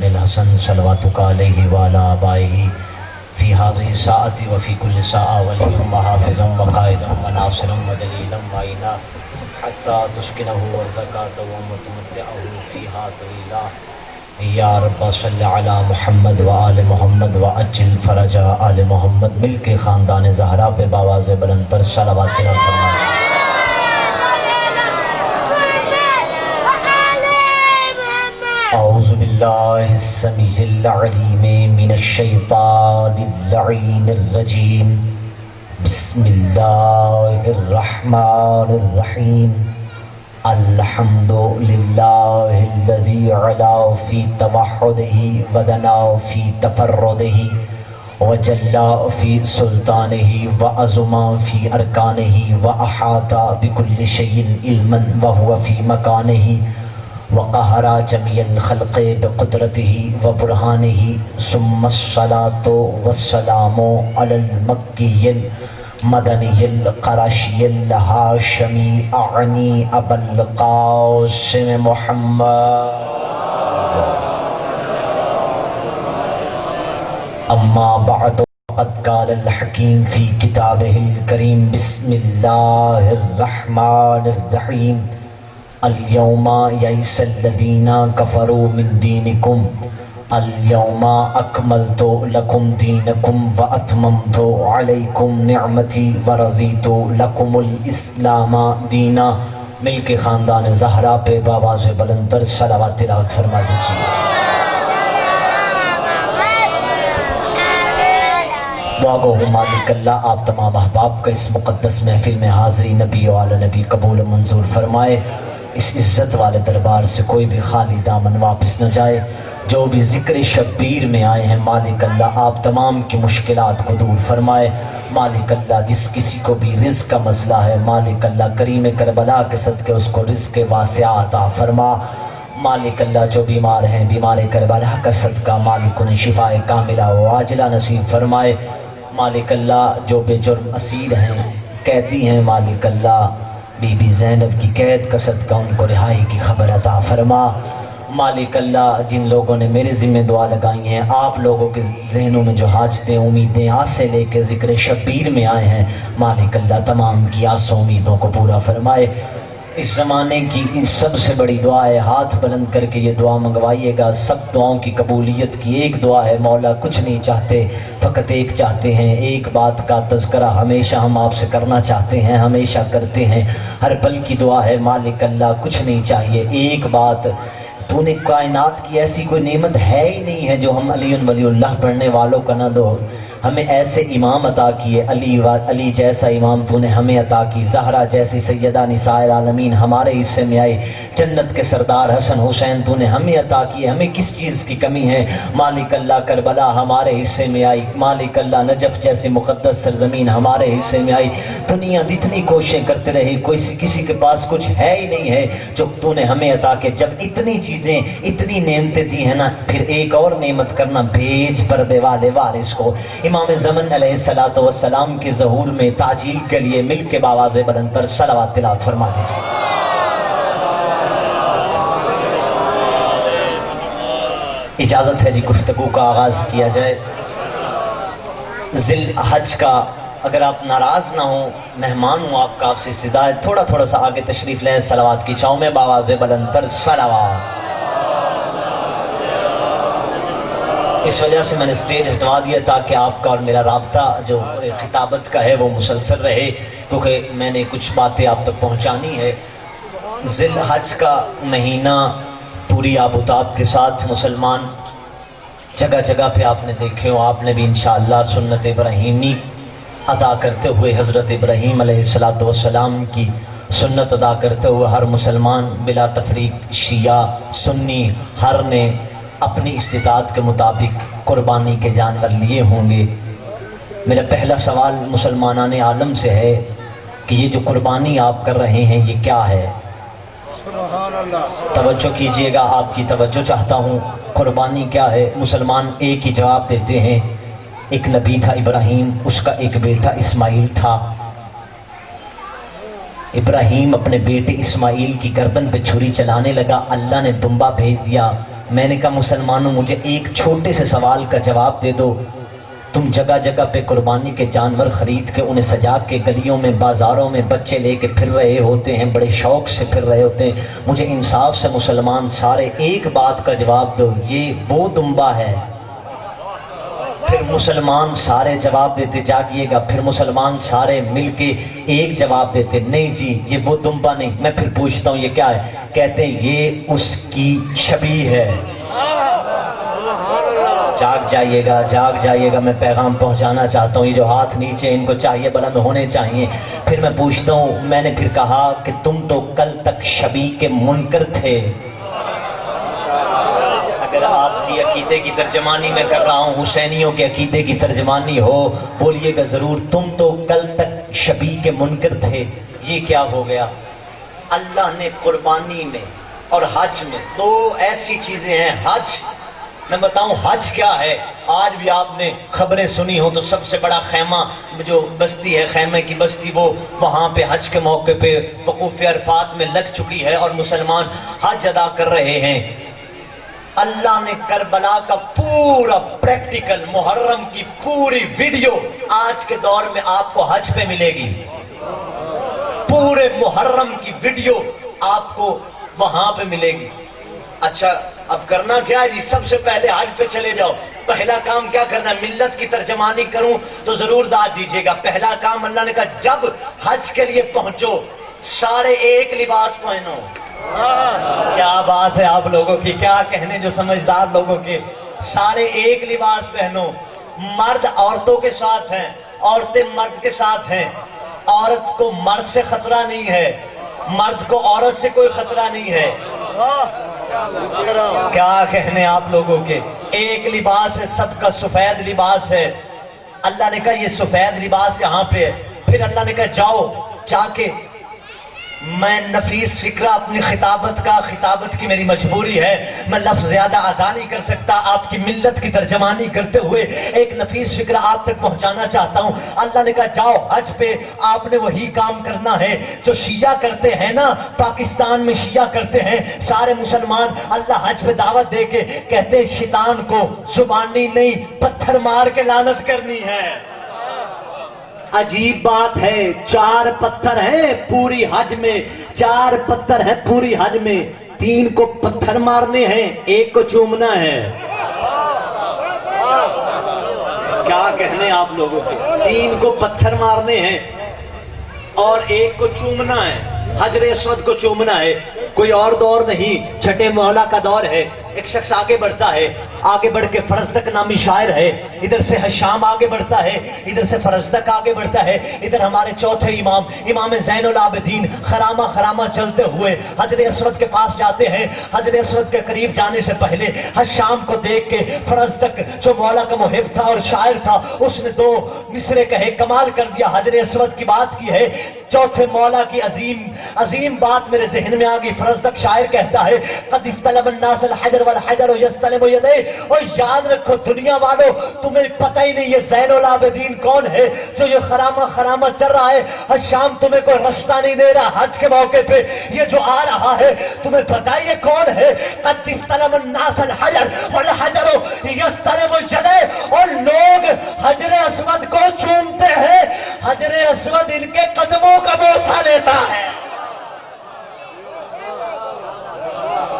الحسن صلواتک علیہ وعلی آبائہ فی هذه الساعة وفی کل ساعة ولیہم حافظا وقائدا وناصرا ودلیلا معینا حتی تسکنہ وزکاة ومتمتعہ فیہا طویلا یا رب صلی علی محمد وآل محمد وعجل فرج آل محمد. مل کے خاندان زہرا پہ باواز بلند تر صلوات فرمائیں. اعوذ باللہ السمیع العلیم من الشیطان اللعین الرجیم. بسم اللہ الرحمن الرحیم. الحمد للہ الذی علا فی توحدہ ودنا فی تفردہ وجلا فی سلطانہ وعظما فی ارکانہ واحاط بکل شیء علما وہو فی مکانہ وقہر جمیع الخلق بقدرتہ وبرہانہ. ثم الصلاة والسلام علی المکی المدنی القرشی الہاشمی اعنی ابا القاسم محمد. اما بعد قد قال الحکیم فی کتابہ الکریم. بسم اللہ الرحمن الرحیم. اليوم یئس الذین کفروا من دینکم اليوم اکملت لکم دینکم واتممت علیکم نعمتی ورضیت لکم الاسلام دینا. مل کے خاندان زہرا پہ باواز بلند تر صلوات تلاوت فرما دیجیے. دعا گو مالک اللہ آپ تمام احباب کا اس مقدس محفل میں حاضری نبی و آل نبی قبول و منظور فرمائے. اس عزت والے دربار سے کوئی بھی خالی دامن واپس نہ جائے. جو بھی ذکر شبیر میں آئے ہیں مالک اللہ آپ تمام کی مشکلات کو دور فرمائے. مالک اللہ جس کسی کو بھی رزق کا مسئلہ ہے مالک اللہ کریم کربلا کے صدقے اس کو رزق واسعہ عطا فرما. مالک اللہ جو بیمار ہیں بیمار کربلا کا صدقہ مالک انہیں شفائے کاملہ و عاجلہ نصیب فرمائے. مالک اللہ جو بے جرم اسیر ہیں قیدی ہیں مالک اللہ بی بی زینب کی قید کا صدقہ ان کو رہائی کی خبر عطا فرما. مالک اللہ جن لوگوں نے میرے ذمہ دعا لگائی ہیں آپ لوگوں کے ذہنوں میں جو حاجتیں امیدیں آسے لے کے ذکر شبیر میں آئے ہیں مالک اللہ تمام کی آسوں امیدوں کو پورا فرمائے. اس زمانے کی سب سے بڑی دعا ہے ہاتھ بلند کر کے یہ دعا منگوائیے گا. سب دعاؤں کی قبولیت کی ایک دعا ہے. مولا کچھ نہیں چاہتے فقط ایک چاہتے ہیں. ایک بات کا تذکرہ ہمیشہ ہم آپ سے کرنا چاہتے ہیں ہمیشہ کرتے ہیں. ہر پل کی دعا ہے مالک اللہ کچھ نہیں چاہیے ایک بات. تو نے کائنات کی ایسی کوئی نعمت ہے ہی نہیں ہے جو ہم علی ولی اللہ پڑھنے والوں کا نہ دو. ہمیں ایسے امام عطا کیے علی جیسا امام تو نے ہمیں عطا کی. زہرا جیسی سیدہ نساء العالمین ہمارے حصے میں آئی. جنت کے سردار حسن حسین تو نے ہمیں عطا کیے. ہمیں کس چیز کی کمی ہے مالک اللہ. کربلا ہمارے حصے میں آئی مالک اللہ. نجف جیسی مقدس سرزمین ہمارے حصے میں آئی. دنیا جتنی کوششیں کرتے رہی کسی کے پاس کچھ ہے ہی نہیں ہے جو تو نے ہمیں عطا کے. جب اتنی چیزیں اتنی نعمتیں دی ہیں نا پھر ایک اور نعمت کرنا بھیج پردے والے وارث کو. امام زمن علیہ السلام کے ظہور میں تاجیل کے لیے مل کے باواز بلند تر صلوات تلاوت فرما دیجیے. اجازت ہے جی گفتگو کا آغاز کیا جائے. ذی الحج کا اگر آپ ناراض نہ ہوں مہمان ہوں آپ کا آپ سے استدعا ہے تھوڑا سا آگے تشریف لیں صلوات کی چھاؤں میں باواز بلند تر صلوات. اس وجہ سے میں نے سٹیج ہٹوا دیا تاکہ آپ کا اور میرا رابطہ جو خطابت کا ہے وہ مسلسل رہے کیونکہ میں نے کچھ باتیں آپ تک پہنچانی ہے. ذی الحج کا مہینہ پوری آب و تاب کے ساتھ مسلمان جگہ جگہ پہ آپ نے دیکھے ہو. آپ نے بھی انشاءاللہ سنت ابراہیمی ادا کرتے ہوئے حضرت ابراہیم علیہ السلام کی سنت ادا کرتے ہوئے ہر مسلمان بلا تفریق شیعہ سنی ہر نے اپنی استطاعت کے مطابق قربانی کے جانور لیے ہوں گے. میرا پہلا سوال مسلمانان عالم سے ہے کہ یہ جو قربانی آپ کر رہے ہیں یہ کیا ہے؟ توجہ کیجئے گا آپ کی توجہ چاہتا ہوں. قربانی کیا ہے؟ مسلمان ایک ہی جواب دیتے ہیں. ایک نبی تھا ابراہیم اس کا ایک بیٹا اسماعیل تھا. ابراہیم اپنے بیٹے اسماعیل کی گردن پہ چھری چلانے لگا. اللہ نے دمبا بھیج دیا میں نے کہا مسلمانوں مجھے ایک چھوٹے سے سوال کا جواب دے دو، تم جگہ جگہ پہ قربانی کے جانور خرید کے انہیں سجا کے گلیوں میں بازاروں میں بچے لے کے پھر رہے ہوتے ہیں، بڑے شوق سے پھر رہے ہوتے ہیں، مجھے انصاف سے مسلمان سارے ایک بات کا جواب دو، یہ وہ دمبا ہے؟ پھر مسلمان سارے جواب دیتے جاگیے گا، پھر مسلمان سارے مل کے ایک جواب دیتے نہیں جی یہ وہ دمبا نہیں۔ میں پھر پوچھتا ہوں یہ کیا ہے؟ کہتے ہیں یہ اس کی شبیہ ہے۔ جاگ جائیے گا، جاگ جائیے گا، میں پیغام پہنچانا چاہتا ہوں۔ یہ جو ہاتھ نیچے ان کو چاہیے بلند ہونے چاہیے۔ پھر میں پوچھتا ہوں، میں نے پھر کہا کہ تم تو کل تک شبیہ کے منکر تھے۔ اگر آپ کی عقیدے کی ترجمانی میں کر رہا ہوں، حسینیوں کے عقیدے کی ترجمانی ہو، بولیے گا ضرور، تم تو کل تک شبیہ کے منکر تھے، یہ کیا ہو گیا؟ اللہ نے قربانی میں اور حج میں دو ایسی چیزیں ہیں۔ حج میں بتاؤں حج کیا ہے؟ آج بھی آپ نے خبریں سنی ہو تو سب سے بڑا خیمہ جو بستی ہے، خیمے کی بستی، وہ وہاں پہ حج کے موقع پہ وقوف عرفات میں لگ چکی ہے اور مسلمان حج ادا کر رہے ہیں۔ اللہ نے کربلا کا پورا پریکٹیکل، محرم کی پوری ویڈیو آج کے دور میں آپ کو حج پہ ملے گی۔ پورے محرم کی ویڈیو آپ کو وہاں پہ ملے گی۔ اچھا اب کرنا کیا ہے جی؟ سب سے پہلے حج پہ چلے جاؤ۔ پہلا کام کیا کرنا ہے؟ ملت کی ترجمانی کروں تو ضرور داد دیجیے گا۔ پہلا کام اللہ نے کہا جب حج کے لیے پہنچو سارے ایک لباس پہنو۔ کیا بات ہے آپ لوگوں کی، کیا کہنے جو سمجھدار لوگوں کے۔ سارے ایک لباس پہنو۔ مرد عورتوں کے ساتھ ہیں، عورتیں مرد کے ساتھ ہیں۔ عورت کو مرد سے خطرہ نہیں ہے، مرد کو عورت سے کوئی خطرہ نہیں ہے۔ کیا کہنے آپ لوگوں کے۔ ایک لباس ہے سب کا، سفید لباس ہے۔ اللہ نے کہا یہ سفید لباس یہاں پہ ہے۔ پھر اللہ نے کہا جاؤ، جا کے میں نفیس فکرہ اپنی خطابت کی میری مجبوری ہے، میں لفظ زیادہ ادا نہیں کر سکتا، آپ کی ملت کی ترجمانی کرتے ہوئے ایک نفیس فکرہ آپ تک پہنچانا چاہتا ہوں۔ اللہ نے کہا جاؤ حج پہ، آپ نے وہی کام کرنا ہے جو شیعہ کرتے ہیں نا، پاکستان میں شیعہ کرتے ہیں سارے مسلمان۔ اللہ حج پہ دعوت دے کے کہتے ہیں شیطان کو زبانی نہیں پتھر مار کے لعنت کرنی ہے۔ عجیب بات ہے، 4 پتھر ہیں پوری حج میں، 4 پتھر ہیں پوری حج میں، 3 کو پتھر مارنے ہیں، 1 کو چومنا ہے۔ کیا کہنے آپ لوگوں کے۔ 3 کو پتھر مارنے ہیں اور 1 کو چومنا ہے، حجر اسود کو چومنا ہے۔ کوئی اور دور نہیں، چھٹے مولا کا دور ہے۔ ایک شخص آگے بڑھتا ہے، آگے بڑھ کے فرزدق نامی شاعر ہے، ادھر سے حشام آگے بڑھتا ہے، ادھر سے فرزدق آگے بڑھتا ہے، ادھر ہمارے چوتھے امام زین العابدین خرامہ چلتے ہوئے حجر اسود کے پاس جاتے ہیں۔ حجر اسود کے قریب جانے سے پہلے حشام کو دیکھ کے فرزدق جو مولا کا محب تھا اور شاعر تھا، اس نے 2 مصرے کہے، کمال کر دیا، حجر اسود کی بات کی ہے۔ چوتھے مولا کی عظیم بات میرے ذہن میں آگئی۔ فرزدق شاعر کہتا ہے قد استلم الناس الحجر والحجر یستلم یدیہ، اور یاد رکھو دنیا والو تمہیں پتہ ہی نہیں یہ زین العابدین کون ہے جو یہ خرامہ چل رہا ہے۔ حشام تمہیں کوئی رشتہ نہیں دے رہا، حج کے موقع پہ یہ جو آ رہا ہے تمہیں پتہ ہی یہ کون ہے۔ قد استلم الناس الحجر والحجر یستلم یدیہ، اور لوگ حجر اسود کو چومتے ہیں، حجر اسود ان کے قدموں کا بوسہ لیتا ہے۔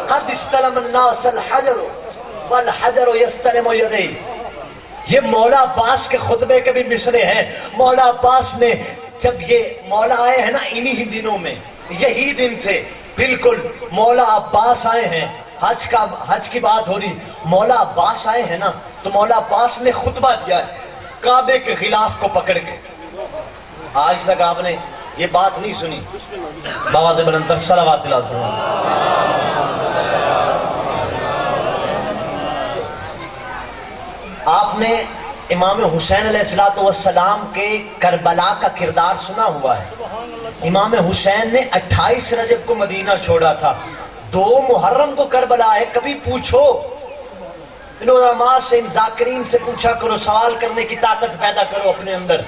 قد استلم الناس الحجر والحجر یستلم یدیہ، یہ مولا عباس کے خطبے کے بھی مصرے ہیں۔ مولا عباس نے جب یہ مولا آئے ہیں نا انہی دنوں میں، یہی دن تھے بالکل، مولا عباس آئے ہیں، حج کی بات ہو رہی، مولا عباس آئے ہیں نا، تو مولا عباس نے خطبہ دیا ہے کعبے کے غلاف کو پکڑ کے۔ آج تک آپ نے یہ بات نہیں سنی۔ بابا سے بلندر صلوات اللہ علیہ۔ آپ نے امام حسین علیہ السلام کے کربلا کا کردار سنا ہوا ہے۔ امام حسین نے 28 رجب کو مدینہ چھوڑا تھا، 2 محرم کو کربلا ہے۔ کبھی پوچھو ان علماء سے، ان ذاکرین سے پوچھا کرو، سوال کرنے کی طاقت پیدا کرو اپنے اندر،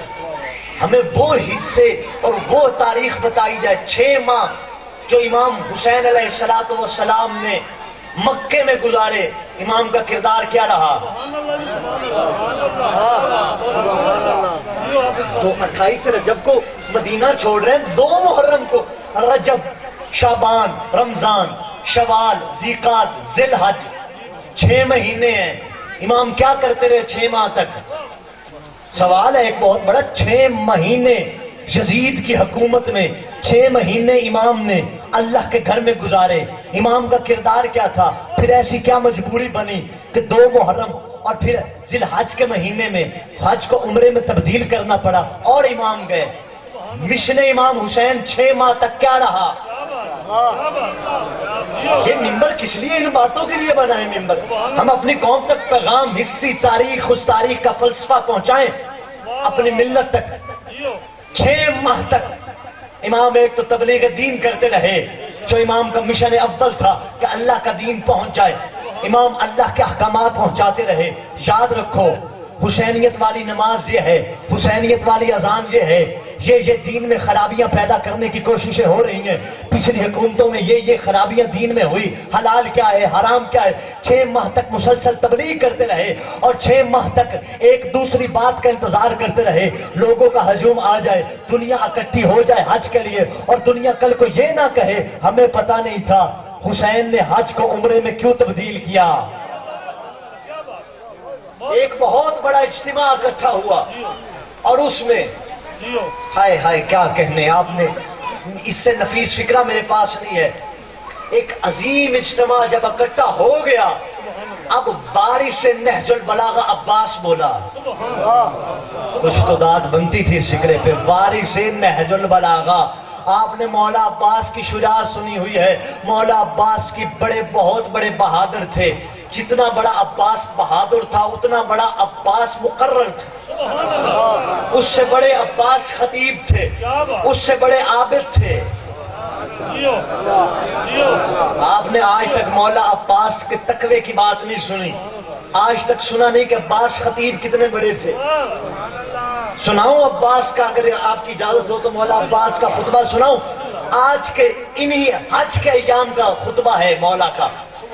ہمیں وہ حصے اور وہ تاریخ بتائی جائے۔ 6 ماہ جو امام حسین علیہ السلام نے مکے میں گزارے، امام کا کردار کیا رہا؟ تو 28 رجب کو مدینہ چھوڑ رہے ہیں، 2 محرم کو، رجب، شعبان، رمضان، شوال، ذیقعد، ذی الحج، 6 مہینے ہیں۔ امام کیا کرتے رہے 6 ماہ تک؟ سوال ہے ایک بہت بڑا، 6 مہینے یزید کی حکومت میں 6 مہینے امام نے اللہ کے گھر میں گزارے۔ امام کا کردار کیا تھا؟ پھر ایسی کیا مجبوری بنی کہ 2 محرم اور پھر ذی الحج کے مہینے میں حج کو عمرے میں تبدیل کرنا پڑا اور امام گئے۔ مشن امام حسین 6 ماہ تک کیا رہا؟ یہ ممبر کس لیے؟ ان باتوں کے لیے بنا ہے ممبر، ہم اپنی قوم تک پیغام، ہسٹری، تاریخ، اس تاریخ کا فلسفہ پہنچائیں اپنی ملت تک۔ 6 ماہ تک امام ایک تو تبلیغ دین کرتے رہے، جو امام کا مشن اول تھا کہ اللہ کا دین پہنچ جائے، امام اللہ کے احکامات پہنچاتے رہے۔ یاد رکھو حسینیت والی نماز یہ ہے، حسینیت والی اذان یہ ہے، یہ دین میں خرابیاں پیدا کرنے کی کوششیں ہو رہی ہیں۔ پچھلی حکومتوں میں یہ خرابیاں دین میں ہوئی، حلال کیا ہے حرام کیا ہے۔ 6 ماہ تک مسلسل تبلیغ کرتے رہے اور 6 ماہ تک ایک دوسری بات کا انتظار کرتے رہے، لوگوں کا ہجوم آ جائے، دنیا اکٹھی ہو جائے حج کے لیے، اور دنیا کل کو یہ نہ کہے ہمیں پتہ نہیں تھا حسین نے حج کو عمرے میں کیوں تبدیل کیا۔ ایک بہت بڑا اجتماع اکٹھا ہوا اور اس میں ہائے ہائے کیا کہنے، آپ نے اس سے نفیس فکرہ میرے پاس نہیں ہے۔ ایک عظیم اجتماع جب اکٹھا ہو گیا، اب وارث نہج البلاغہ عباس بولا، کچھ تو داد بنتی تھی اس فکرے پہ، وارث نہج البلاغہ۔ آپ نے مولا عباس کی شجاعت سنی ہوئی ہے، مولا عباس کی بہت بڑے بہادر تھے، جتنا بڑا عباس بہادر تھا اتنا بڑا عباس مقرر تھا، اس سے بڑے عباس خطیب تھے، اس سے بڑے عابد تھے۔ آپ نے آج تک مولا عباس کے تقوی کی بات نہیں سنی، آج تک سنا نہیں کہ عباس خطیب کتنے بڑے تھے۔ سناؤں عباس کا، اگر آپ کی اجازت ہو تو مولا عباس کا خطبہ سناؤں؟ آج کے انہی حج کے ایام کا خطبہ ہے مولا کا۔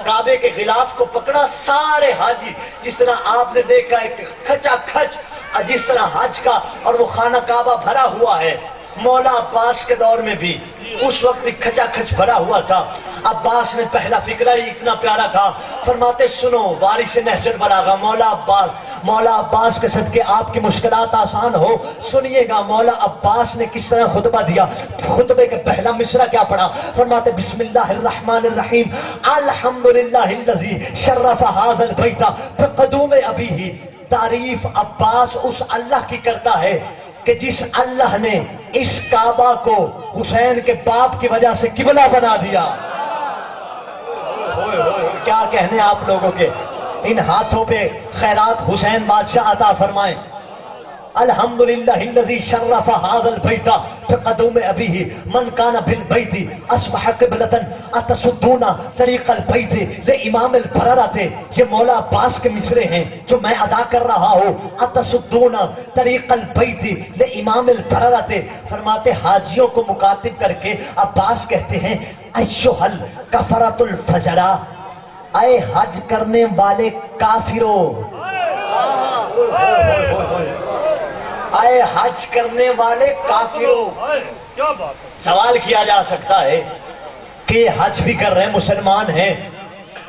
کعبے کے غلاف کو پکڑا، سارے حاجی جس طرح آپ نے دیکھا ایک کھچا کھچ جس طرح حج کا اور وہ خانہ کعبہ بھرا ہوا ہے، مولا عباس کے دور میں بھی اس وقت کھچا کھچ بھرا ہوا تھا۔ عباس نے پہلا فکرہ ہی اتنا پیارا تھا، فرماتے سنو وارث نہج البلاغہ مولا عباس کے صدقے آپ کی مشکلات آسان ہو، سنیے گا مولا عباس نے کس طرح خطبہ دیا۔ خطبے کے پہلا مصرع کیا پڑھا؟ فرماتے بسم اللہ الرحمن الرحیم، الحمدللہ الذی شرف ھذا البیت بقدوم ابیہ۔ تعریف عباس اس اللہ کی کرتا ہے کہ جس اللہ نے اس کعبہ کو حسین کے باپ کی وجہ سے قبلہ بنا دیا۔ کیا کہنے آپ لوگوں کے، ان ہاتھوں پہ خیرات حسین بادشاہ عطا فرمائیں۔ الحمدللہ الذی شرف ھذا البیت بقدوم ابیہ من کان بالبیت اصبح قبلۃ اتصدون طریق البیت لامام البررۃ۔ یہ مولا عباس کے مصرے ہیں جو میں ادا کر رہا ہوں، اتصدون طریق البیت لامام البررۃ۔ فرماتے حاجیوں کو مخاطب کر کے عباس کہتے ہیں ایھا الکفرۃ الفجرا، اے حج کرنے والے کافروں، اے حج کرنے والے کافروں۔ سوال کیا جا سکتا ہے کہ حج بھی کر رہے ہیں، مسلمان ہیں،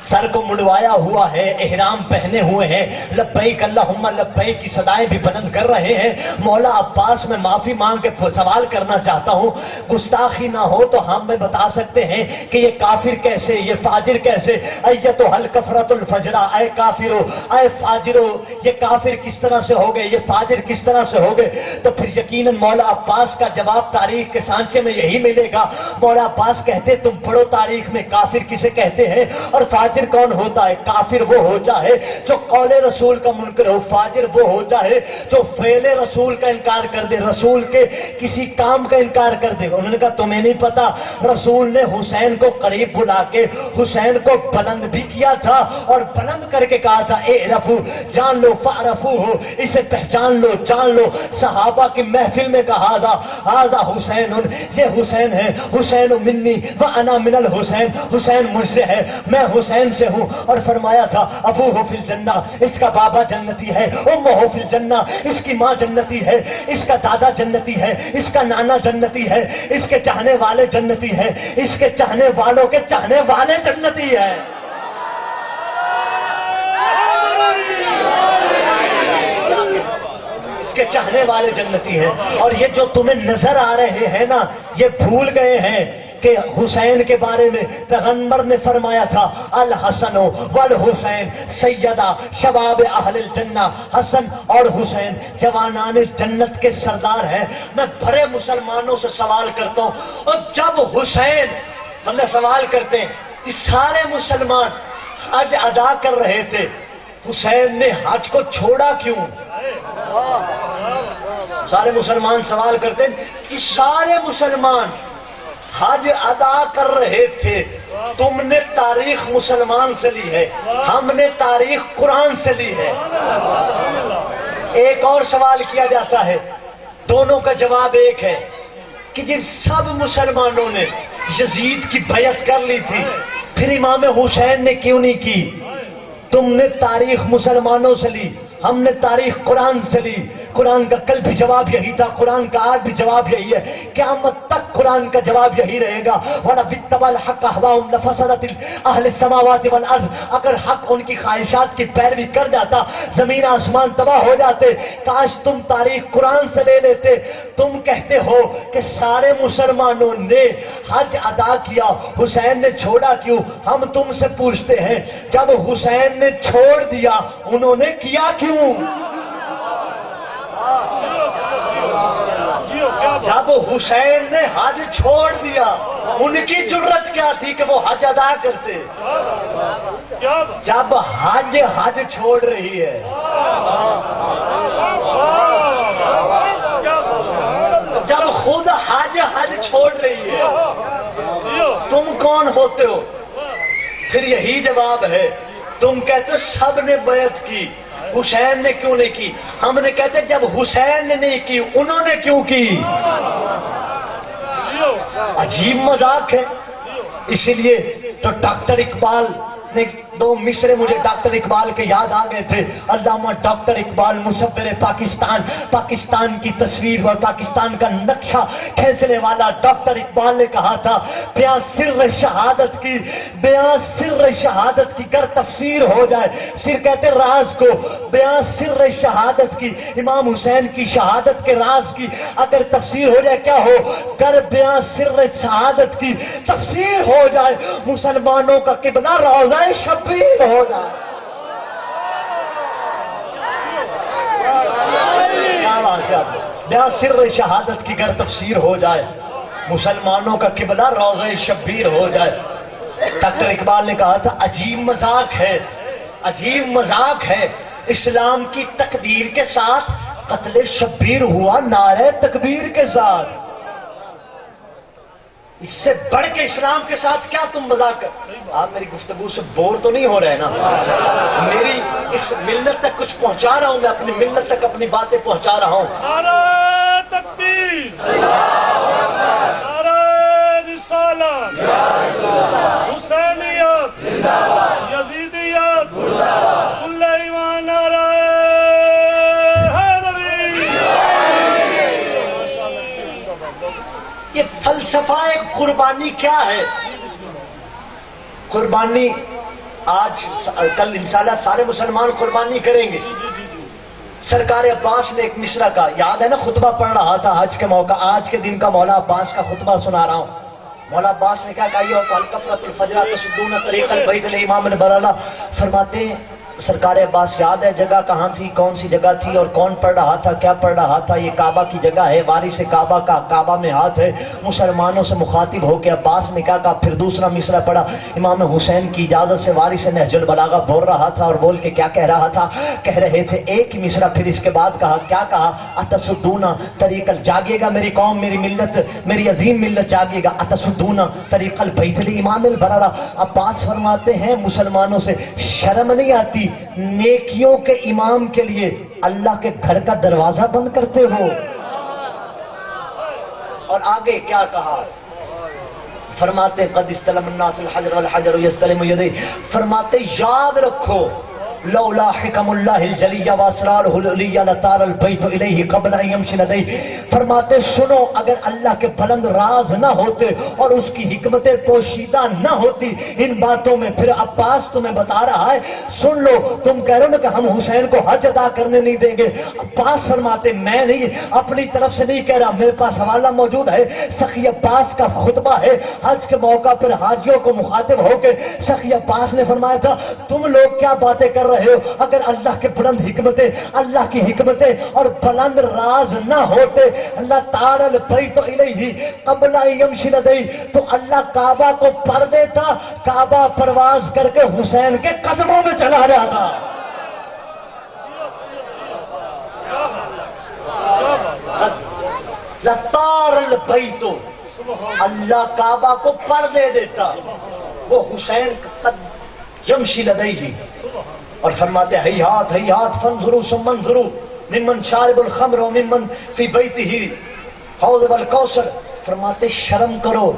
سر کو مڑوایا ہوا ہے، احرام پہنے ہوئے ہیں، لبیک اللہم لبیک کی صدائیں بھی بلند کر رہے ہیں۔ مولا عباس میں معافی مانگ کے سوال کرنا چاہتا ہوں، گستاخی نہ ہو تو ہم میں بتا سکتے ہیں کہ یہ کافر کیسے، یہ فاجر کیسے؟ ایتھا الکفرۃ الفجرا، اے کافرو، اے فاجرو، یہ کافر کس طرح سے ہو گئے، یہ فاجر کس طرح سے ہو گئے؟ تو پھر یقیناً مولا عباس کا جواب تاریخ کے سانچے میں یہی ملے گا۔ مولا عباس کہتے تم پڑھو تاریخ میں کافر کسے کہتے ہیں اور فاجر کون ہوتا ہے۔ کافر وہ ہوتا ہے جو قول رسول کا منکر ہو، فاجر وہ ہوتا ہے جو فعل رسول کا انکار کر دے، رسول کے کسی کام کا انکار کر دے۔ انہوں نے کہا تمہیں نہیں پتا رسول نے حسین کو قریب بلا کے حسین کو بلند بھی کیا تھا اور بلند کر کے کہا تھا اے رفو، جان لو فعرفو ہو، اسے پہچان لو جان لو۔ صحابہ کی محفل میں کہا تھا ھذا حسین، یہ حسین ہے، حسین منی وانا من الحسین، حسین مجھ سے ہے، میں حسین حسین سے ہوں، اور فرمایا تھا ابوہ فی الجنہ، اس کا بابا جنتی ہے، امہ فی الجنہ، اس کی ماں جنتی ہے، اس کا دادا جنتی ہے، اس کا نانا جنتی ہے، اس کے چاہنے والے جنتی ہے، اس کے چاہنے والوں کے چاہنے والے جنتی ہے۔ اس کے چاہنے والے جنتی ہیں۔ اور یہ جو تمہیں نظر آ رہے ہیں نا، یہ بھول گئے ہیں کہ حسین کے بارے میں پیغمبر نے فرمایا تھا الحسن والحسین سیدہ شباب اہل الجنہ، حسن اور حسین جوانان جنت کے سردار ہیں۔ میں بھرے مسلمانوں سے سوال کرتا ہوں، اور جب حسین بندہ سوال کرتے ہیں کہ سارے مسلمان حج ادا کر رہے تھے، حسین نے حج کو چھوڑا کیوں؟ سارے مسلمان سوال کرتے ہیں کہ سارے مسلمان حج ادا کر رہے تھے، تم نے تاریخ مسلمان سے لی ہے، ہم نے تاریخ قرآن سے لی ہے۔ ایک اور سوال کیا جاتا ہے، دونوں کا جواب ایک ہے کہ جب سب مسلمانوں نے یزید کی بیعت کر لی تھی، پھر امام حسین نے کیوں نہیں کی؟ تم نے تاریخ مسلمانوں سے لی، ہم نے تاریخ قرآن سے لی۔ قرآن کا کل بھی جواب یہی تھا، قرآن کا آج بھی جواب یہی ہے، قیامت تک قرآن کا جواب یہی رہے گا۔ وَلَوِ اتَّبَعَ الْحَقَّ أَهْوَاءَهُمْ لَفَسَدَتِ أَهْلُ السَّمَاوَاتِ وَالْأَرْضِ، اگر حق ان کی خواہشات کی پیروی کر جاتا، زمین آسمان تباہ ہو جاتے۔ کاش تم تاریخ قرآن سے لے لیتے۔ تم کہتے ہو کہ سارے مسلمانوں نے حج ادا کیا، حسین نے چھوڑا کیوں؟ ہم تم سے پوچھتے ہیں، جب حسین نے چھوڑ دیا، انہوں نے کیا کیوں؟ جب حسین نے حج چھوڑ دیا، ان کی جرت کیا تھی کہ وہ حج ادا کرتے؟ جب حج چھوڑ رہی ہے، جب خود حج چھوڑ رہی ہے، تم کون ہوتے ہو؟ پھر یہی جواب ہے، تم کہتے سب نے بیعت کی، حسین نے کیوں نہیں کی؟ ہم نے کہتے جب حسین نے نہیں کی، انہوں نے کیوں کی؟ عجیب مذاق ہے۔ اسی لیے تو ڈاکٹر اقبال نے دو مصرے مجھے ڈاکٹر اقبال کے یاد آ گئے تھے۔ علامہ ڈاکٹر اقبال مصور پاکستان، پاکستان کی تصویر اور پاکستان کا نقشہ کھینچنے والا ڈاکٹر اقبال نے کہا تھا، بیاں سر شہادت کی، بیاں سر شہادت کی گر تفسیر ہو جائے، سر کہتے راز کو، بیاں سر شہادت کی، امام حسین کی شہادت کے راز کی اگر تفسیر ہو جائے، کیا ہو؟ گر بیاں سر شہادت کی تفسیر ہو جائے، مسلمانوں کا قبلہ روضہ شبیر ہو جائے۔ کیا بات ہے؟ بیاں سر شہادت کی گر تفسیر ہو جائے، مسلمانوں کا قبلہ روضہ شبیر ہو جائے۔ ڈاکٹر اقبال نے کہا تھا عجیب مذاق ہے، عجیب مذاق ہے، اسلام کی تقدیر کے ساتھ قتل شبیر ہوا نعرہ تکبیر کے ساتھ۔ اس سے بڑھ کے اسلام کے ساتھ کیا تم مذاق کر؟ آپ میری گفتگو سے بور تو نہیں ہو رہے نا؟ میری اس ملت تک کچھ پہنچا رہا ہوں، میں اپنی ملت تک اپنی باتیں پہنچا رہا ہوں۔ نعرہ تکبیر، نعرہ رسالت، حسینیت، یزیدیت، کل ایمان، نعرہ حیدری۔ یہ فلسفہ قربانی کیا ہے؟ قربانی آج کل انشاءاللہ سارے مسلمان قربانی کریں گے۔ سرکار عباس نے ایک مصرع کا یاد ہے نا، خطبہ پڑھ رہا تھا حج کے موقع، آج کے دن کا مولا عباس کا خطبہ سنا رہا ہوں۔ مولا عباس نے کہا کہ الکفرۃ الفجر تسدون طریق البیت الامام برالہ، فرماتے ہیں سرکار عباس یاد ہے جگہ کہاں تھی، کون سی جگہ تھی اور کون پڑھ رہا تھا، کیا پڑھ رہا تھا؟ یہ کعبہ کی جگہ ہے، وارث کعبہ کا، کعبہ میں ہاتھ ہے۔ مسلمانوں سے مخاطب ہو کے عباس نے کہا، پھر دوسرا مصرع پڑھا، امام حسین کی اجازت سے وارث نہج البلاغہ بول رہا تھا، اور بول کے کیا کہہ رہا تھا؟ کہہ رہے تھے ایک مصرع، پھر اس کے بعد کہا، کیا کہا؟ اتسدون طریق جاگے گا میری قوم، میری ملت، میری عظیم ملت جاگے گا، اتسدون طریق البیت الامام البررہ۔ عباس فرماتے ہیں مسلمانوں سے شرم نہیں آتی؟ نیکیوں کے امام کے لیے اللہ کے گھر کا دروازہ بند کرتے ہو۔ اور آگے کیا کہا؟ فرماتے قد استلم الناس الحجر والحجر یستلم یدی، فرماتے یاد رکھو لولا حکم اللہ الجلی واسرارہ العلی لطار البیت الیہ قبل ان یمشی لدیہ، فرماتے سنو اگر اللہ کے بلند راز نہ ہوتے اور اس کی حکمتیں پوشیدہ نہ ہوتی ان باتوں میں، پھر عباس تمہیں بتا رہا ہے سن لو، تم کہہ رہے ہو نا کہ ہم حسین کو حج ادا کرنے نہیں دیں گے، عباس فرماتے میں نہیں، اپنی طرف سے نہیں کہہ رہا، میرے پاس حوالہ موجود ہے، سخی عباس کا خطبہ ہے حج کے موقع پر حاجیوں کو مخاطب ہو کے سخی عباس نے فرمایا تھا تم لوگ کیا باتیں کر رہے ہو، اگر اللہ کے بلند حکمتیں، اللہ کی حکمتیں اور بلند راز نہ ہوتے، اللہ تعالی البیت الیہ قبل ان یمشی لدیہ، تو اللہ کعبہ کو پر دیتا، کعبہ پرواز کر کے حسین کے قدموں میں چلا جاتا۔ لطار البیت، اللہ کعبہ کو پر دے دیتا، وہ حسین قد یمشی لدیہ، اور فرماتے ہیہات ہیہات فانظروا ثم انظروا ممن شارب الخمر وممن فی بیتہ حوض والکوثر، فرماتے شرم کرو،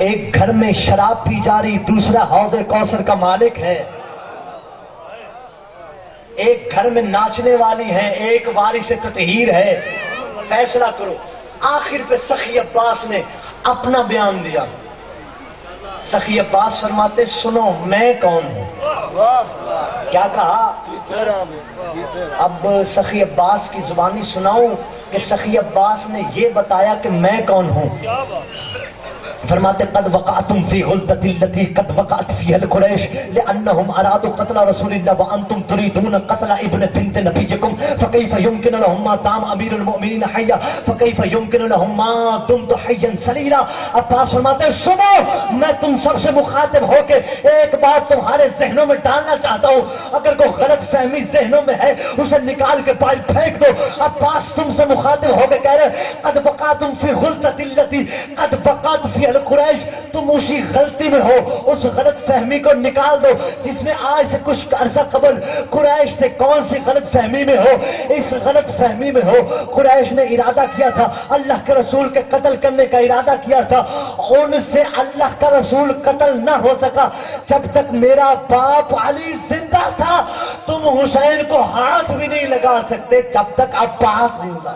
ایک گھر میں شراب پی جا رہی، دوسرا حوض کوثر کا مالک ہے، ایک گھر میں ناچنے والی ہیں، ایک وارث تطہیر ہے، فیصلہ کرو۔ آخر پہ سخی عباس نے اپنا بیان دیا، سخی عباس فرماتے سنو میں کون ہوں، کیا کہا؟ اب سخی عباس کی زبانی سناؤں کہ سخی عباس نے یہ بتایا کہ میں کون ہوں، فرماتے قد وقعتم فی غلطۃ التي قد وقعت فيها القریش لانهم ارادوا قتل رسول الله وانتم تريدون قتل ابن بنت نبيكم فكيف يمكن لهم ما دام امیر المؤمنین حیا فكيف يمكن لهم ما دمت حيا سلیلا۔ عباس فرماتے سنو میں تم سب سے مخاطب ہو کے ایک بات تمہارے ذہنوں میں ڈالنا چاہتا ہوں، اگر کوئی غلط فہمی ذہنوں میں ہے اسے نکال کے باہر پھینک دو۔ عباس تم سے مخاطب ہو کے کہہ رہے قد وقعتم فی غلطۃ التي قد وقعت فی قریش، تم اسی غلطی میں ہو، اس غلط فہمی کو نکال دو جس میں آج سے کچھ عرصہ قبل قریش نے کون سی غلط فہمی میں ہو، اس غلط فہمی میں ہو قریش نے ارادہ کیا تھا اللہ کے رسول کے قتل کرنے کا ارادہ کیا تھا، ان سے اللہ کا رسول قتل نہ ہو سکا جب تک میرا باپ علی زندہ تھا، تم حسین کو ہاتھ بھی نہیں لگا سکتے جب تک عباس زندہ۔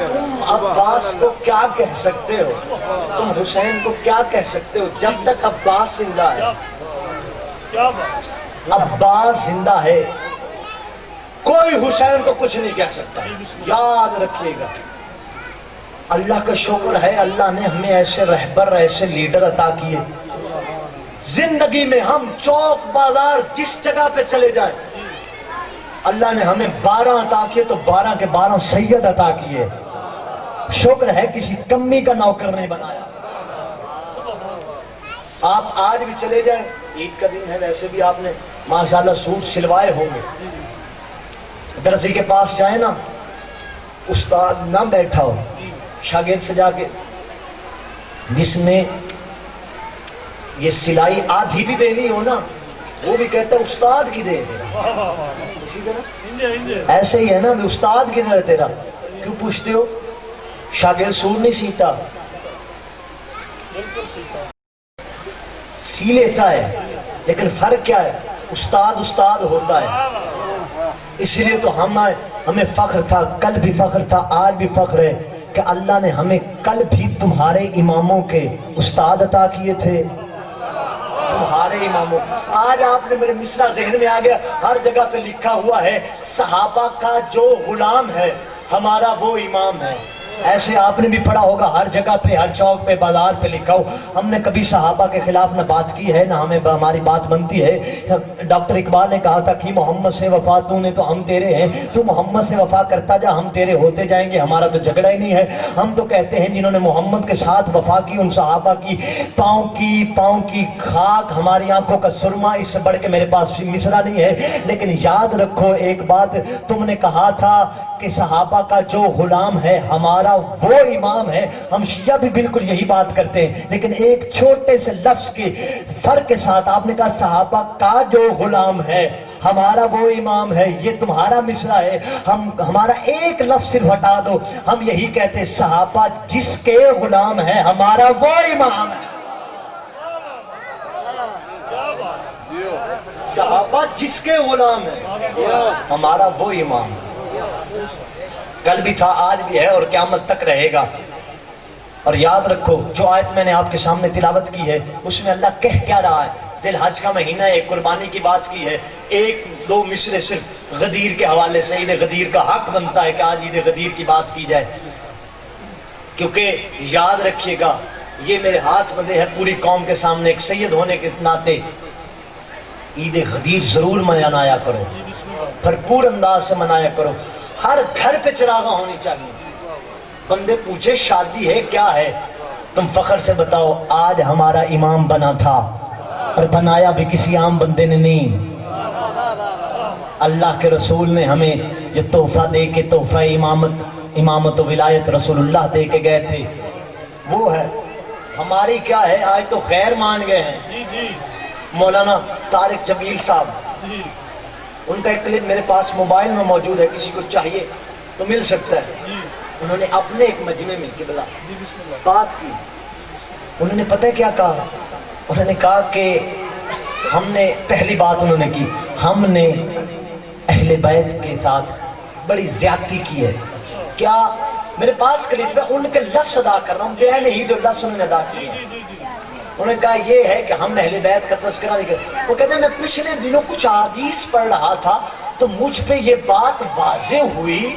تم عباس کو کیا کہہ سکتے ہو، تم حسین کو کیا کہہ سکتے ہو جب تک عباس زندہ ہے، عباس زندہ ہے کوئی حسین کو کچھ نہیں کہہ سکتا، یاد رکھیے گا۔ اللہ کا شکر ہے اللہ نے ہمیں ایسے رہبر ایسے لیڈر عطا کیے، زندگی میں ہم چوک بازار جس جگہ پہ چلے جائیں اللہ نے ہمیں 12 عطا کیے تو 12 کے 12 سید عطا کیے، شکر ہے کسی کمی کا نوکر نہیں بنایا۔ آپ آج بھی چلے جائیں، عید کا دن ہے ویسے بھی آپ نے ماشاءاللہ سوٹ سلوائے ہوں گے، درزی کے پاس جائیں نا، استاد نہ بیٹھا ہو، شاگرد سے جا کے جس نے یہ سلائی آدھی بھی دینی ہو نا وہ بھی کہتا ہے استاد کی دے دینا، اسی طرح ایسے ہی ہے نا، استاد کی دے تیرا، کیوں پوچھتے ہو؟ شاگرد سوٹ نہیں سیتا، سی لیتا ہے، لیکن فرق کیا ہے؟ استاد استاد ہوتا ہے۔ اس لیے تو ہمیں فخر تھا، کل بھی فخر تھا، آج بھی فخر ہے کہ اللہ نے ہمیں کل بھی تمہارے اماموں کے استاد عطا کیے تھے، تمہارے اماموں۔ آج آپ نے میرے مصرع ذہن میں آ گیا، ہر جگہ پہ لکھا ہوا ہے صحابہ کا جو غلام ہے ہمارا وہ امام ہے، ایسے آپ نے بھی پڑھا ہوگا، ہر جگہ پہ ہر چوک پہ بازار پہ لکھا ہو۔ ہم نے کبھی صحابہ کے خلاف نہ بات کی ہے نہ ہماری بات بنتی ہے۔ ڈاکٹر اقبال نے کہا تھا کہ محمد سے وفا تو نے تو ہم تیرے ہیں، تو محمد سے وفا کرتا جا ہم تیرے ہوتے جائیں گے، ہمارا تو جھگڑا ہی نہیں ہے۔ ہم تو کہتے ہیں جنہوں نے محمد کے ساتھ وفا کی ان صحابہ کی پاؤں کی خاک ہماری آنکھوں کا سرما، اس سے بڑھ کے میرے پاس مصرع نہیں ہے۔ لیکن یاد رکھو ایک بات، تم نے کہا تھا کہ صحابہ کا جو غلام ہے ہمارا وہ امام ہے، ہم شیعہ بھی بالکل یہی بات کرتے ہیں، لیکن ایک چھوٹے سے لفظ کے فرق کے ساتھ آپ نے کہا صحابہ کا جو غلام ہے ہمارا وہ امام ہے، یہ تمہارا مصرع ہے، ہمارا ایک لفظ صرف ہٹا دو، ہم یہی کہتے صحابہ جس کے غلام ہیں ہمارا وہ امام ہے۔ صحابہ جس کے غلام ہیں ہمارا وہ امام ہے، کل بھی تھا آج بھی ہے اور قیامت تک رہے گا۔ اور یاد رکھو جو آیت میں نے آپ کے سامنے تلاوت کی ہے اس میں اللہ کہہ کیا رہا ہے؟ ذی الحج کا مہینہ ہے، قربانی کی بات کی ہے، ایک دو مصرے صرف غدیر کے حوالے سے، عید غدیر کا حق بنتا ہے کہ آج عید غدیر کی بات کی جائے، کیونکہ یاد رکھیے گا یہ میرے ہاتھ بندے ہے پوری قوم کے سامنے، ایک سید ہونے کے ناطے عید غدیر ضرور منایا کرو، بھرپور انداز سے منایا کرو، ہر گھر پہ چراغاں ہونی چاہیے۔ بندے پوچھے شادی ہے کیا ہے، تم فخر سے بتاؤ آج ہمارا امام بنا تھا، اور بنایا بھی کسی عام بندے نے نہیں، اللہ کے رسول نے ہمیں جو تحفہ دے کے تحفہ امامت و ولایت رسول اللہ دے کے گئے تھے وہ ہے۔ ہماری کیا ہے آج تو غیر مان گئے ہیں۔ مولانا طارق جمیل صاحب، ان کا ایک کلپ میرے پاس موبائل میں موجود ہے، کسی کو چاہیے تو مل سکتا ہے۔ انہوں نے اپنے ایک مجمع میں قبلہ بات کی، انہوں نے پتہ کیا کہا؟ انہوں نے کہا کہ ہم نے پہلی بات انہوں نے کی، ہم نے اہل بیت کے ساتھ بڑی زیادتی کی ہے۔ کیا میرے پاس کلپ ہے، ان کے لفظ ادا کر رہا ہوں، بے نہیں جو لفظ انہوں نے ادا کیے ہیں۔ انہوں نے کہا یہ ہے کہ ہم اہل بیت کا تذکرہ نہیں کرتے۔ وہ کہتے ہیں میں پچھلے دنوں کچھ حدیث پڑھ رہا تھا تو مجھ پہ یہ بات واضح ہوئی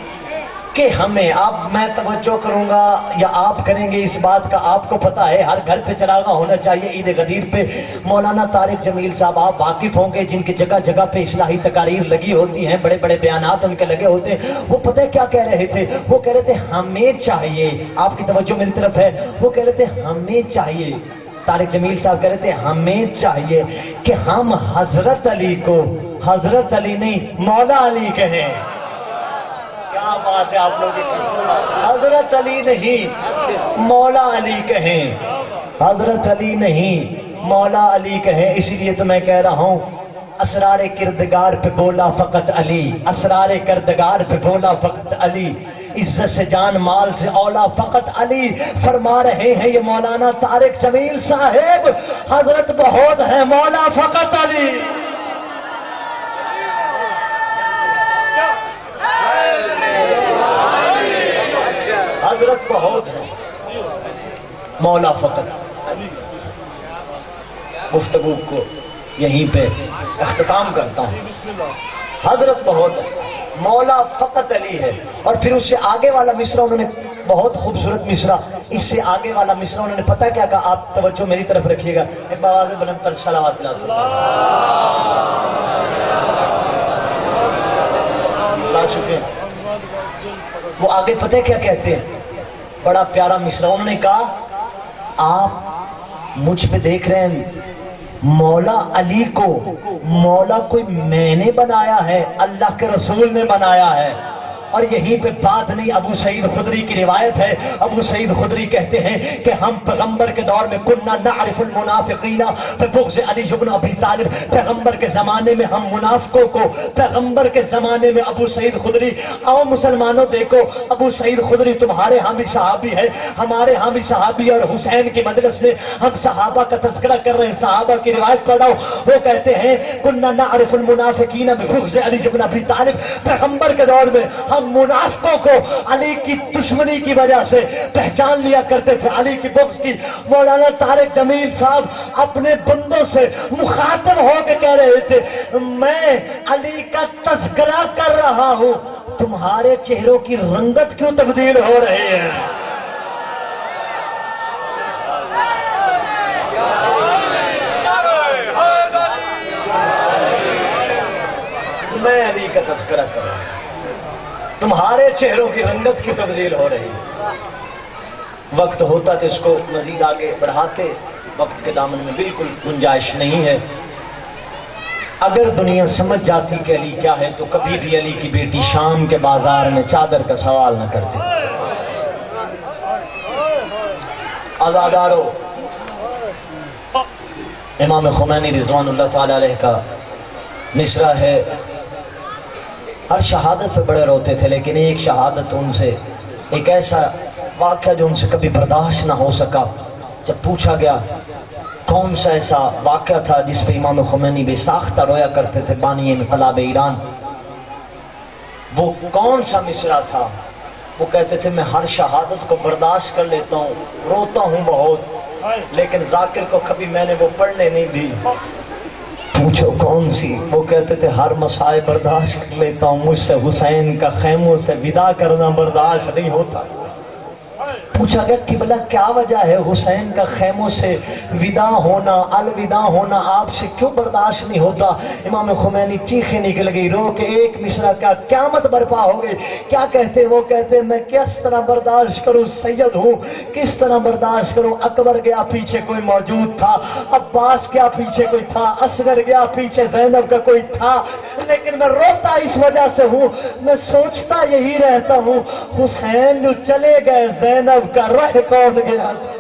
کہ ہمیں، اب میں توجہ کروں گا یا آپ کریں گے اس بات کا، آپ کو پتا ہے ہر گھر پہ چراغاں ہونا چاہیے عید غدیر پہ۔ مولانا طارق جمیل صاحب آپ واقف ہوں گے، جن کی جگہ جگہ پہ اصلاحی تقاریر لگی ہوتی ہیں، بڑے بڑے بیانات ان کے لگے ہوتے ہیں، وہ پتہ ہے کیا کہہ رہے تھے؟ وہ کہہ رہے تھے ہمیں چاہیے، آپ کی توجہ میری طرف ہے، وہ کہہ رہے تھے ہمیں چاہیے، طارق جمیل صاحب کہہ رہے تھے ہمیں چاہیے کہ ہم حضرت علی کو حضرت علی نہیں مولا علی کہیں۔ کیا بات ہے آپ لوگوں کی، حضرت علی نہیں مولا علی کہیں، حضرت علی نہیں مولا علی کہیں۔ اسی لیے تو میں کہہ رہا ہوں اسرار کردگار پہ بولا فقط علی، اسرار کردگار پہ بولا فقط علی، عزت سے جان مال سے اولا فقط علی۔ فرما رہے ہیں یہ مولانا طارق جمیل صاحب، حضرت بہت ہے مولا فقط علی۔ حضرت بہت ہے مولا فقط۔ گفتگو کو یہیں پہ اختتام کرتا ہوں، حضرت بہت ہے مولا فقط علی ہے۔ اور پھر اس سے آگے والا مصرع انہوں نے بہت خوبصورت مصرع، اس سے آگے والا مصرع انہوں نے پتہ کیا کہا؟ آپ توجہ میری طرف رکھیے گا، ایک آواز بلند تر صلوات لا چکے ہیں۔ وہ آگے پتہ کیا کہتے ہیں؟ بڑا پیارا مصرع انہوں نے کہا آپ مجھ پہ دیکھ رہے ہیں، مولا علی کو مولا کوئی میں نے بنایا ہے، اللہ کے رسول نے بنایا ہے۔ اور یہیں پہ بات نہیں، ابو سعید خدری کی روایت ہے، ابو سعید خدری کہتے ہیں کہ ہم پیغمبر کے دور میں کننا نعرف المنافقین ببغض علی بن ابی طالب، پیغمبر کے زمانے میں ہم منافقوں کو، پیغمبر کے زمانے میں ابو سعید خدری، آؤ مسلمانوں دیکھو ابو سعید خدری تمہارے ہاں بھی صحابی ہے، ہمارے ہاں بھی صحابی، اور حسین کی مجلس میں ہم صحابہ کا تذکرہ کر رہے ہیں، صحابہ کی روایت پڑھاؤ، وہ کہتے ہیں کننا نعرف المنافقین ببغض علی بن ابی طالب، پیغمبر کے دور میں ہم منافقوں کو علی کی دشمنی کی وجہ سے پہچان لیا کرتے تھے، علی کی بغض کی۔ مولانا طارق جمیل صاحب اپنے بندوں سے مخاطب ہو کے کہہ رہے تھے میں علی کا تذکرہ کر رہا ہوں، تمہارے چہروں کی رنگت کیوں تبدیل ہو رہی ہے؟ میں علی کا تذکرہ کر رہا ہوں، تمہارے چہروں کی رنگت کی تبدیل ہو رہی ہے۔ وقت ہوتا تو اس کو مزید آگے بڑھاتے، وقت کے دامن میں بالکل گنجائش نہیں ہے۔ اگر دنیا سمجھ جاتی کہ علی کیا ہے تو کبھی بھی علی کی بیٹی شام کے بازار میں چادر کا سوال نہ کرتی۔ آزادارو، امام خمینی رضوان اللہ تعالی علیہ کا مصرع ہے، ہر شہادت پہ بڑے روتے تھے، لیکن ایک شہادت ان سے، ایک ایسا واقعہ جو ان سے کبھی برداشت نہ ہو سکا۔ جب پوچھا گیا کون سا ایسا واقعہ تھا جس پہ امام خمینی بے ساختہ رویا کرتے تھے، بانی انقلاب ایران، وہ کون سا مصرع تھا؟ وہ کہتے تھے میں ہر شہادت کو برداشت کر لیتا ہوں، روتا ہوں بہت، لیکن ذاکر کو کبھی میں نے وہ پڑھنے نہیں دی۔ پوچھو کون سی؟ وہ کہتے تھے ہر مسائل برداشت کر لیتا ہوں، مجھ سے حسین کا خیموں سے ودا کرنا برداشت نہیں ہوتا۔ پوچھا گیا قبلہ کیا وجہ ہے حسین کا خیموں سے ودا ہونا، الوداع ہونا آپ سے کیوں برداشت نہیں ہوتا؟ امام خمینی چیخیں نکل گئی، رو کے ایک مصرع کیا قیامت برپا ہو گئی۔ کیا کہتے؟ وہ کہتے میں کس طرح برداشت کروں، سید ہوں، کس طرح برداشت کروں؟ اکبر گیا پیچھے کوئی موجود تھا، عباس گیا پیچھے کوئی تھا، اصغر گیا پیچھے زینب کا کوئی تھا، لیکن میں روتا اس وجہ سے ہوں، میں سوچتا یہی رہتا ہوں حسین جو چلے گئے زینب کا رہ کون گیا تھا؟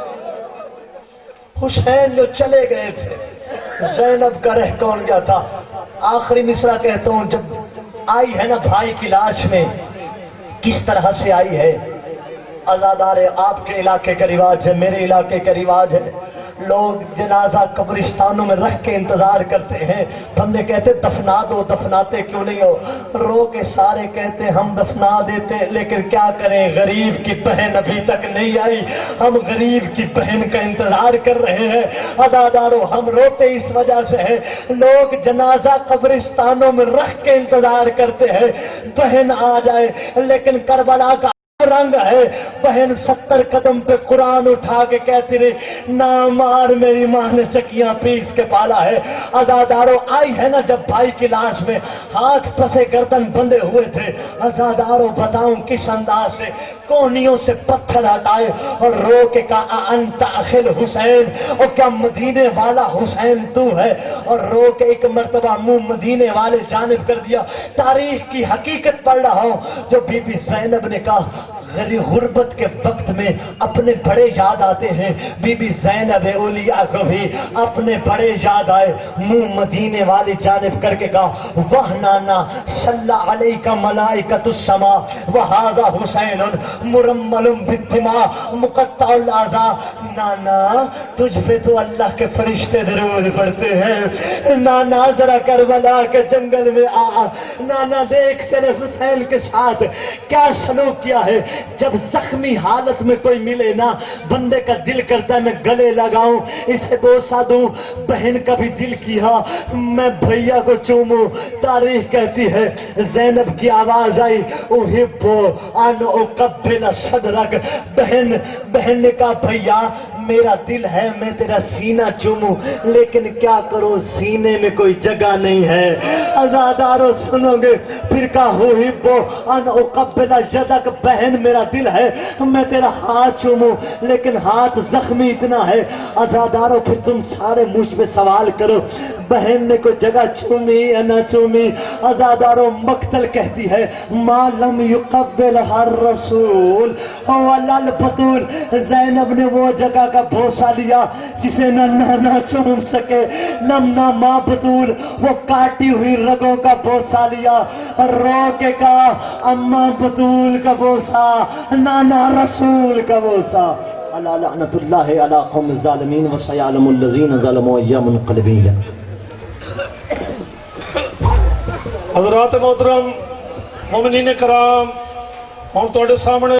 حسین جو چلے گئے تھے زینب کا رہ کون گیا تھا؟ آخری مصرع کہتا ہوں، جب آئی ہے نا بھائی کی لاش میں کس طرح سے آئی ہے، عزادار آپ کے علاقے کا رواج ہے، میرے علاقے کا رواج ہے، لوگ جنازہ قبرستانوں میں رکھ کے انتظار کرتے ہیں، بندے کہتے دفنا دو، دفناتے کیوں نہیں ہو؟ رو کے سارے کہتے ہم دفنا دیتے، لیکن کیا کریں غریب کی بہن ابھی تک نہیں آئی، ہم غریب کی بہن کا انتظار کر رہے ہیں۔ عزادارو ہم روتے اس وجہ سے ہیں، لوگ جنازہ قبرستانوں میں رکھ کے انتظار کرتے ہیں بہن آ جائے، لیکن کربلا کا رنگ ہے، بہن 70 قدم پہ قرآن اٹھا کے کہتی رہی نہ مار میری ماں نے چکیاں پیس کے پالا ہے۔ عزادارو آئی ہے نا جب بھائی کی لاش میں ہاتھ پسے گردن بندے ہوئے تھے، عزادارو بتاؤں کس انداز سے کونیوں سے پتھر ہٹائے اور رو کے کہا انت اخل حسین، اور کیا مدینے والا حسین تو ہے؟ اور رو کے ایک مرتبہ منہ مدینے والے جانب کر دیا۔ تاریخ کی حقیقت پڑھ رہا ہوں جو بی بی زینب نے کہا غربت کے وقت میں اپنے بڑے یاد آتے ہیں، بی بی زینب اولیاء کو بھی اپنے بڑے یاد آئے، منہ مدینے والی جانب کر کے کہا وَحْنَانَا صَلَّى عَلَيْكَ مَلَائِكَةُ السَّمَاءِ وَهَذَا حُسَيْنٌ مُرَمَّلٌ بِالدِّمَاءِ مُقَطَّعُ الْأَعْضَاءِ۔ نانا تجھ پہ تو اللہ کے فرشتے درود پڑھتے ہیں، نانا ذرا کربلا کے جنگل میں آ، نانا دیکھ تیرے حسین کے ساتھ کیا سلوک کیا ہے۔ جب زخمی حالت میں کوئی ملے نا بندے کا دل کرتا ہے میں گلے لگاؤں، اسے بوسہ دوں، بہن کا بھی دل کیا میں بھیا کو چوموں۔ تاریخ کہتی ہے زینب کی آواز آئی احب ان اقبل صدرک، بہن نے کہا بھیا میرا دل ہے میں تیرا سینہ چوموں، لیکن کیا کرو سینے میں کوئی جگہ نہیں ہے۔ عزادارو سنو گے پھر کہا احب ان اقبل یدک، بہن میرا دل ہے میں تیرا ہاتھ چوموں، لیکن ہاتھ زخمی اتنا ہے۔ عزادارو پھر تم سارے مجھ پہ سوال کرو بہن نے کوئی جگہ چومی یا نہ چومی؟ عزادارو مقتل کہتی ہے ما لم یقبل ہر رسول ولا البتول، زینب نے وہ جگہ کا بوسہ لیا جسے نہ نانا چوم سکے نہ ماں بتول، وہ کاٹی ہوئی رگوں کا بوسہ لیا، رو کے کہا اماں بتول کا بوسہ، نانا رسول کا بوسہ۔ الا لعنت اللہ علی قوم الظالمین وسيعلم الذین ظلموا ای منقلبین۔ حضرات محترم مومنین کرام، ہم تواڈے سامنے